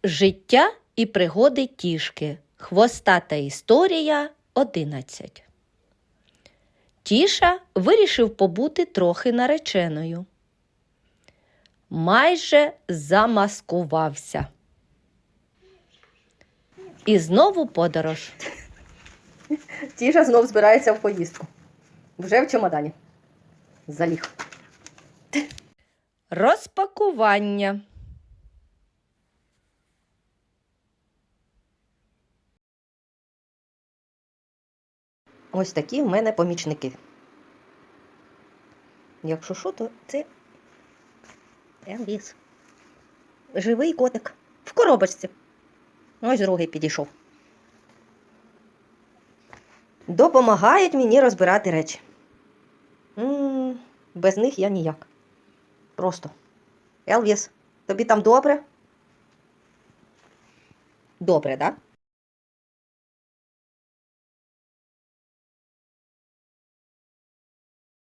Життя і пригоди Тішки. Хвостата історія 11. Тіша вирішив побути трохи нареченою. Майже замаскувався. І знову подорож. Тіша знов збирається в поїздку. Вже в чемодані. Заліг. Розпакування. Ось такі в мене помічники. Якщо що, то це Елвіс. Живий котик. В коробочці. Ось другий підійшов. Допомагають мені розбирати речі. Без них я ніяк. Просто. Елвіс, тобі там добре? Добре, так? Да?